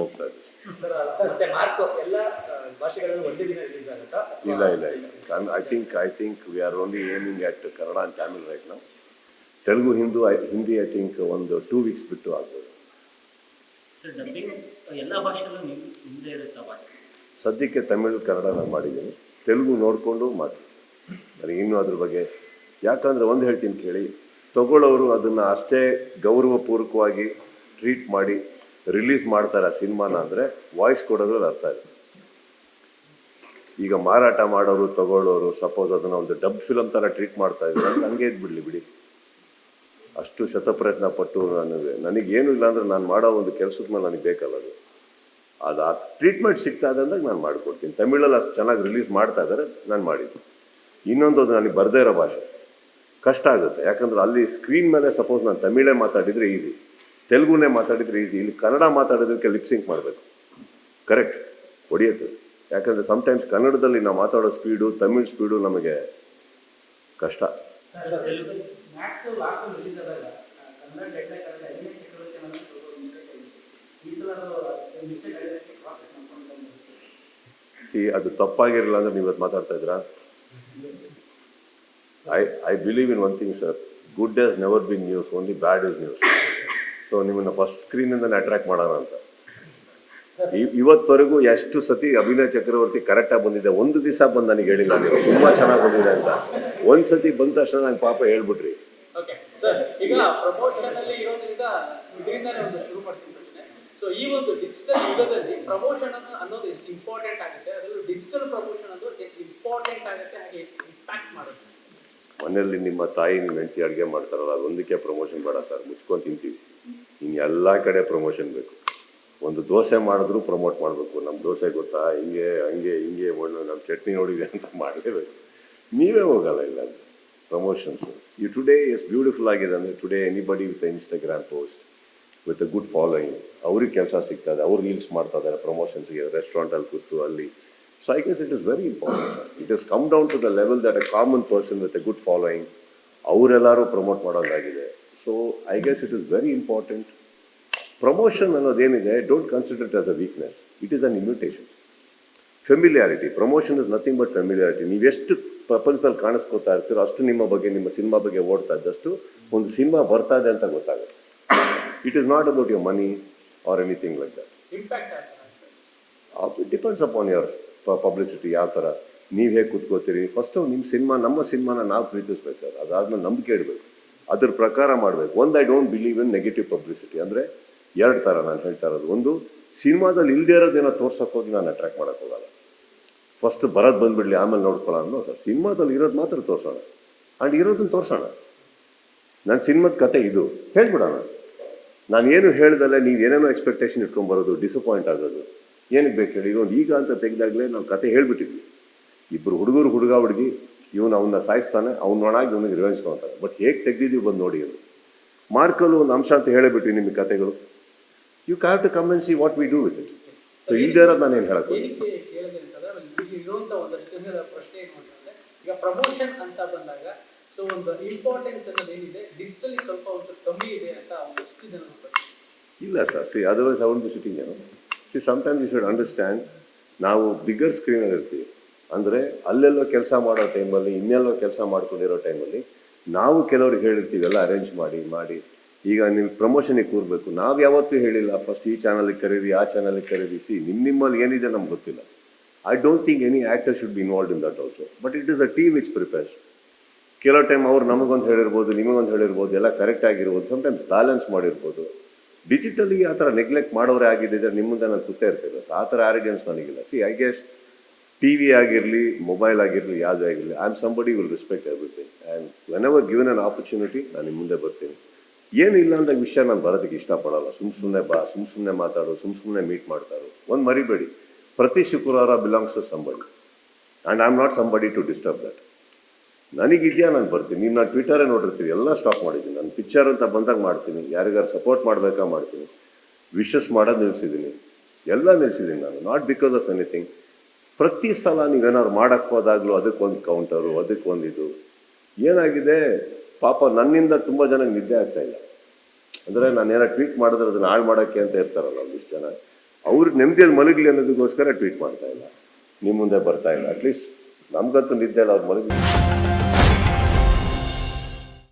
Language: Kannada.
ಹೋಗ್ತಾ ಇದೆ. ಇಲ್ಲ I think we are only aiming at Kannada and Tamil right ನಾವು. ತೆಲುಗು ಹಿಂದಿ ಐ ಥಿಂಕ್ ಒಂದು 2 weeks ಬಿಟ್ಟು ಆಗ್ಬೋದು. ಸದ್ಯಕ್ಕೆ ತಮಿಳು ಕನ್ನಡ ನಾನು ಮಾಡಿದ್ದೀನಿ, ತೆಲುಗು ನೋಡಿಕೊಂಡು ಮಾಡಿ ನನಗೆ ಇನ್ನೂ ಅದ್ರ ಬಗ್ಗೆ. ಯಾಕಂದರೆ ಒಂದು ಹೇಳ್ತೀನಿ ಕೇಳಿ, ತಗೊಳ್ಳೋರು ಅದನ್ನು ಅಷ್ಟೇ ಗೌರವಪೂರ್ವಕವಾಗಿ ಟ್ರೀಟ್ ಮಾಡಿ ರಿಲೀಸ್ ಮಾಡ್ತಾರೆ ಆ ಸಿನಿಮಾನ ಅಂದರೆ ವಾಯ್ಸ್ ಕೊಡೋದ್ರಲ್ಲಿ ಅರ್ಥ ಇದೆ. ಈಗ ಮಾರಾಟ ಮಾಡೋರು ತಗೊಳ್ಳೋರು ಸಪೋಸ್ ಅದನ್ನು ಒಂದು ಡಬ್ ಫಿಲಮ್ ಥರ ಟ್ರೀಟ್ ಮಾಡ್ತಾ ಇದ್ದಾರೆ ಅಂದ್ರೆ ಹಂಗೆ ಇದ್ಬಿಡ್ಲಿ ಬಿಡಿ. ಅಷ್ಟು ಶತಪ್ರಯತ್ನ ಪಟ್ಟು ನನಗೇನು ಇಲ್ಲ ಅಂದರೆ ನಾನು ಮಾಡೋ ಒಂದು ಕೆಲಸದ ಮೇಲೆ ನನಗೆ ಬೇಕಲ್ಲ ಅದು ಆ ಟ್ರೀಟ್ಮೆಂಟ್ ಸಿಗ್ತಾ ಇದೆ ಅಂದಾಗ ನಾನು ಮಾಡಿಕೊಡ್ತೀನಿ. ತಮಿಳಲ್ಲಿ ಅಷ್ಟು ಚೆನ್ನಾಗಿ ರಿಲೀಸ್ ಮಾಡ್ತಾ ಇದ್ದಾರೆ, ನಾನು ಮಾಡಿದ್ದೀನಿ. ಇನ್ನೊಂದು ಅದು ನನಗೆ ಬರದೇ ಇರೋ ಭಾಷೆ ಕಷ್ಟ ಆಗುತ್ತೆ. ಯಾಕಂದ್ರೆ ಅಲ್ಲಿ ಸ್ಕ್ರೀನ್ ಮೇಲೆ ಸಪೋಸ್ ನಾನು ತಮಿಳೇ ಮಾತಾಡಿದರೆ ಈಸಿ, ತೆಲುಗುನೇ ಮಾತಾಡಿದರೆ ಈಸಿ. ಇಲ್ಲಿ ಕನ್ನಡ ಮಾತಾಡೋದಕ್ಕೆ ಲಿಪ್ಸಿಂಕ್ ಮಾಡಬೇಕು, ಕರೆಕ್ಟ್ ಹೊಡೆಯುತ್ತೆ. ಯಾಕಂದರೆ ಸಮ್ಟೈಮ್ಸ್ ಕನ್ನಡದಲ್ಲಿ ನಾವು ಮಾತಾಡೋ ಸ್ಪೀಡು ತಮಿಳ್ ಸ್ಪೀಡು ನಮಗೆ ಕಷ್ಟ. ಅದು ತಪ್ಪಾಗಿರಲಿಲ್ಲ ಅಂದರೆ ನೀವು ಇವತ್ತು ಮಾತಾಡ್ತಾ ಇದ್ದೀರಾ? I believe in one thing sir, good has never been news, only bad is news. So ನಿಮ್ಮನ್ನು ಫಸ್ಟ್ ಸ್ಕ್ರೀನಿಂದನೇ ಅಟ್ರಾಕ್ಟ್ ಮಾಡೋಣ ಅಂತ. ಇವತ್ತವರೆಗೂ ಎಷ್ಟು ಸತಿ ಅಭಿನಯ ಚಕ್ರವರ್ತಿ ಕರೆಕ್ಟಾಗಿ ಬಂದಿದೆ, ಒಂದು ದಿವಸ ಬಂದು ನನಗೆ ಹೇಳಿಲ್ಲ ನೀವು ತುಂಬ ಚೆನ್ನಾಗಿ ಬಂದಿದೆ ಅಂತ. ಒಂದು ಸತಿ ಬಂದ ತಕ್ಷಣ ನಂಗೆ ಪಾಪ ಹೇಳ್ಬಿಟ್ರಿ. ಈಗ ಪ್ರಮೋಷನ್ ಅಲ್ಲಿ ಇರೋದ್ರಿಂದ ಇದರಿಂದಾನೇ ಒಂದು ಶುರು ಮಾಡ್ತೀನಿ ಪ್ರಶ್ನೆ. ಸೊ ಈ ಒಂದು ಡಿಜಿಟಲ್ ಯುಗದಲ್ಲಿ ಪ್ರಮೋಷನ್ ಅನ್ನೋದು ಎಷ್ಟು ಇಂಪಾರ್ಟೆಂಟ್ ಆಗುತ್ತೆ, ಅದರಲ್ಲೂ ಡಿಜಿಟಲ್ ಪ್ರಮೋಷನ್ ಅನ್ನೋದು ಎಷ್ಟು ಇಂಪಾರ್ಟೆಂಟ್ ಆಗುತ್ತೆ, ಹಾಗೆ ಎಷ್ಟು ಇಂಪ್ಯಾಕ್ಟ್ ಮಾಡುತ್ತೆ? ಮನೆಯಲ್ಲಿ ನಿಮ್ಮ ತಾಯಿ ನಿಮ್ಮ ಹೆಂಡತಿ ಅಡುಗೆ ಮಾಡ್ತಾರಲ್ಲ, ಅದೊಂದಕ್ಕೆ ಪ್ರಮೋಷನ್ ಬೇಡ ಸರ್, ಮುಚ್ಕೊಂಡು ತಿಂತೀವಿ. ಇನ್ನು ಎಲ್ಲ ಕಡೆ ಪ್ರಮೋಷನ್ ಬೇಕು. ಒಂದು ದೋಸೆ ಮಾಡಿದ್ರು ಪ್ರಮೋಟ್ ಮಾಡಬೇಕು. ನಮ್ಮ ದೋಸೆ ಗೊತ್ತಾ, ಹಿಂಗೆ ಹಂಗೆ ಹಿಂಗೆ ನಮ್ಮ ಚಟ್ನಿ ನೋಡಿದೆ ಅಂತ ಮಾಡಲೇಬೇಕು. ನೀವೇ ಹೋಗಲ್ಲ ಇಲ್ಲ ಅಂತ ಪ್ರಮೋಷನ್ಸು. ಈ ಟುಡೇ ಎಷ್ಟು ಬ್ಯೂಟಿಫುಲ್ ಆಗಿದೆ ಅಂದರೆ, today anybody with Instagram post with a good following, ಅವ್ರಿಗೆ ಕೆಲಸ ಸಿಗ್ತದೆ, ಅವ್ರು ರೀಲ್ಸ್ ಮಾಡ್ತಾ ಇದ್ದಾರೆ ಪ್ರಮೋಷನ್ಸ್ಗೆ, ರೆಸ್ಟೋರೆಂಟಲ್ಲಿ ಕೂತು ಅಲ್ಲಿ. So I guess it is very important. It is come down to the level that a common person with a good following ಅವರೆಲ್ಲರೂ ಪ್ರಮೋಟ್ ಮಾಡೋದಾಗಿದೆ. So I guess it is very important. Promotion ಅನ್ನೋದೇನಿದೆ, don't consider it as a weakness, it is an invitation. Familiarity, promotion is nothing but familiarity. ನೀವೆಷ್ಟು ಪ್ರಪಂಚದಲ್ಲಿ ಕಾಣಿಸ್ಕೊತಾ ಇರ್ತೀರೋ ಅಷ್ಟು ನಿಮ್ಮ ಬಗ್ಗೆ, ನಿಮ್ಮ ಸಿನಿಮಾ ಬಗ್ಗೆ ಓಡ್ತಾ ಇದ್ದಷ್ಟು ಒಂದು ಸಿನಿಮಾ ಬರ್ತಾ ಇದೆ ಅಂತ ಗೊತ್ತಾಗುತ್ತೆ. It is not about your money or anything like that. It depends upon your publicity. ಯಾವ ಥರ ನೀವು ಹೇಗೆ ಕೂತ್ಕೋತೀರಿ. ಫಸ್ಟು ನಿಮ್ಮ ಸಿನಿಮಾ, ನಮ್ಮ ಸಿನಿಮಾನ ನಾವು ಪ್ರೀತಿಸ್ಬೇಕು, ಅದಾದ್ಮೇಲೆ ನಂಬಿಕೆ ಇಡಬೇಕು, ಅದ್ರ ಪ್ರಕಾರ ಮಾಡಬೇಕು. I don't believe in negative publicity. ಅಂದರೆ ಎರಡು ಥರ ನಾನು ಹೇಳ್ತಾ ಇರೋದು. ಒಂದು, ಸಿನಿಮಾದಲ್ಲಿ ಇಲ್ಲದೇ ಇರೋದೇನೋ ತೋರ್ಸೋಕೆ ಹೋಗಿ ನಾನು ಅಟ್ರಾಕ್ಟ್ ಮಾಡೋಕ್ಕೆ ಹೋಗಲ್ಲ. ಫಸ್ಟ್ ಬರೋದು ಬಂದುಬಿಡಲಿ ಆಮೇಲೆ ನೋಡ್ಕೊಳ್ಳೋಣ ಅನ್ನೋ ಸರ್. ಸಿನಿಮಾದಲ್ಲಿ ಇರೋದು ಮಾತ್ರ ತೋರಿಸೋಣ, ಆ್ಯಂಡ್ ಇರೋದನ್ನು ತೋರಿಸೋಣ. ನನ್ನ ಸಿನಿಮಾದ ಕತೆ ಇದು ಹೇಳ್ಬಿಡೋಣ. ನಾನು ಏನು ಹೇಳ್ದಲ್ಲೇ ನೀವು ಏನೇನೋ ಎಕ್ಸ್ಪೆಕ್ಟೇಷನ್ ಇಟ್ಕೊಂಡ್ಬರೋದು, ಡಿಸಪಾಯಿಂಟ್ ಆಗೋದು ಏನಕ್ಕೆ ಬೇಕು ಹೇಳಿ. ಇವನು ಈಗ ಅಂತ ತೆಗೆದಾಗಲೇ ನಾವು ಕತೆ ಹೇಳ್ಬಿಟ್ಟಿದ್ವಿ. ಇಬ್ಬರು ಹುಡುಗ ಹುಡುಗಿ, ಇವನು ಅವನ್ನ ಸಾಯಿಸ್ತಾನೆ, ಅವ್ನೊಳಗೆ ಇವನಿಗೆ ರಿವೆಂಜ್ ತೊಗೊತಾನೆ. ಬಟ್ ಹೇಗೆ ತೆಗೆದಿದ್ದೀವಿ ಬಂದು ನೋಡಿ. ಅದು ಮಾರ್ಕಲ್ಲಿ ಒಂದು ಅಂಶ ಅಂತ ಹೇಳಿಬಿಟ್ವಿ ನಿಮಗೆ ಕತೆಗಳು. You have to come and see what we do with it. So ಇಲ್ಲದೇ ಇರೋದು ನಾನೇನು ಹೇಳಕ್ಕೆ ಇರುವಂತ ಒಂದಷ್ಟು ಜನರ ಪ್ರಶ್ನೆ ಏನು ಅಂತಂದ್ರೆ, ಈಗ ಪ್ರಮೋಷನ್ ಅಂತ ಬಂದಾಗ ಸೊ ಒಂದು ಇಂಪಾರ್ಟೆನ್ಸ್ ಅನ್ನೋದು ಏನಿದೆ ಡಿಜಿಟಲಿ ಸ್ವಲ್ಪ ಒಂದು ಕಮ್ಮಿ ಇದೆ ಅಂತ ಒಂದಷ್ಟು ಜನ ಇಲ್ಲ sir. See otherwise I want be sitting ಏನೋ. See sometimes you should understand, ನಾವು ಬಿಗ್ಗರ್ ಸ್ಕ್ರೀನಲ್ಲಿ ಇರ್ತೀವಿ. ಅಂದರೆ ಅಲ್ಲೆಲ್ಲೋ ಕೆಲಸ ಮಾಡೋ ಟೈಮಲ್ಲಿ, ಇನ್ನೆಲ್ಲೋ ಕೆಲಸ ಮಾಡ್ಕೊಂಡಿರೋ ಟೈಮಲ್ಲಿ ನಾವು ಕೆಲವ್ರಿಗೆ ಹೇಳಿರ್ತೀವಿ ಎಲ್ಲ ಅರೇಂಜ್ ಮಾಡಿ ಈಗ ನೀವು ಪ್ರಮೋಷನಿಗೆ ಕೂರಬೇಕು. ನಾವು ಯಾವತ್ತೂ ಹೇಳಿಲ್ಲ ಫಸ್ಟ್ ಈ ಚಾನಲಿಗೆ ಕರೀರಿ, ಆ ಚಾನಲಿಗೆ ಕರೀರಿ. ಸಿ ನಿಮ್ಮಲ್ಲಿ ಏನಿದೆ ನಮ್ಗೆ ಗೊತ್ತಿಲ್ಲ. I don't think any actor should be involved in that also. But it is a team which prepares. ಕೆಲವು ಟೈಮ್ ಅವ್ರು ನಮಗೊಂದು ಹೇಳಿರ್ಬೋದು, ನಿಮಗೊಂದು ಹೇಳಿರ್ಬೋದು, ಎಲ್ಲ ಕರೆಕ್ಟ್ ಆಗಿರ್ಬೋದು, ಸಮ್ಟೈಮ್ಸ್ ಬ್ಯಾಲೆನ್ಸ್ ಮಾಡಿರ್ಬೋದು. ಡಿಜಿಟಲಿ ಆ ಥರ ನೆಗ್ಲೆಕ್ಟ್ ಮಾಡೋರೇ ಆಗಿದ್ದರೆ ನಿಮ್ಮ ಮುಂದೆ ನಾನು ಕೂತೇ ಇರ್ತಿಲ್ಲ. ಆ ಥರ ಆ್ಯರಗೆನ್ಸ್ ನನಗಿಲ್ಲ. See I guess TV ಆಗಿರಲಿ, ಮೊಬೈಲ್ ಆಗಿರಲಿ, ಯಾವುದೇ ಆಗಿರಲಿ, I am somebody will respect everything. And whenever given an opportunity ನಾನು ನಿಮ್ಮ ಮುಂದೆ ಬರ್ತೀನಿ. ಏನಿಲ್ಲ ಅಂದಾಗ ವಿಷಯ ನಾನು ಬರೋದಕ್ಕೆ ಇಷ್ಟಪಡಲ್ಲ. ಸುಮ್ಮನೆ ಸುಮ್ಮನೆ ಮಾತಾಡೋ, ಸುಮ್ಮನೆ ಮೀಟ್ ಮಾಡ್ತಾರೋ. ಒಂದು ಮರಿಬೇಡಿ, ಪ್ರತಿ ಶುಕ್ರವಾರ belongs to somebody, and I am not somebody to disturb that. ನನಗಿದೆಯಾ ನಾನು ಬರ್ತೀನಿ. ನೀವು ನಾನು ಟ್ವಿಟರೇ ನೋಡಿರ್ತೀವಿ, ಎಲ್ಲ ಸ್ಟಾಪ್ ಮಾಡಿದ್ದೀನಿ. ನಾನು ಪಿಕ್ಚರ್ ಅಂತ ಬಂದಾಗ ಮಾಡ್ತೀನಿ, ಯಾರಿಗಾರು ಸಪೋರ್ಟ್ ಮಾಡಬೇಕಾ ಮಾಡ್ತೀನಿ, ವಿಶಸ್ ಮಾಡೋದು ನಿಲ್ಲಿಸಿದ್ದೀನಿ, ಎಲ್ಲ ನಿಲ್ಲಿಸಿದ್ದೀನಿ ನಾನು. Not because of anything. ಪ್ರತಿ ಸಲ ನೀವೇನಾದ್ರು ಮಾಡೋಕ್ಕೆ ಹೋದಾಗಲೂ ಅದಕ್ಕೊಂದು ಕೌಂಟರು, ಅದಕ್ಕೊಂದು ಇದು. ಏನಾಗಿದೆ ಪಾಪ ನನ್ನಿಂದ ತುಂಬ ಜನಕ್ಕೆ ನಿದ್ದೆ ಆಗ್ತಾಯಿಲ್ಲ. ಅಂದರೆ ನಾನು ಏನೋ ಟ್ವೀಟ್ ಮಾಡಿದ್ರೆ ಅದನ್ನು ಹಾಳು ಮಾಡೋಕ್ಕೆ ಅಂತ ಇರ್ತಾರಲ್ಲ ಒಂದಿಷ್ಟು ಜನ, ಅವ್ರು ನೆಮ್ಮದಿಯಲ್ಲಿ ಮಲಗಲಿ ಅನ್ನೋದಕ್ಕೋಸ್ಕರ ಟ್ವೀಟ್ ಮಾಡ್ತಾ ಇಲ್ಲ, ನಿಮ್ಮ ಮುಂದೆ ಬರ್ತಾ ಇಲ್ಲ. ಅಟ್ಲೀಸ್ಟ್ ನಮ್ಗಂತೂ ನಿದ್ದೆ ಇಲ್ಲ, ಅವ್ರು ಮಲಗಿ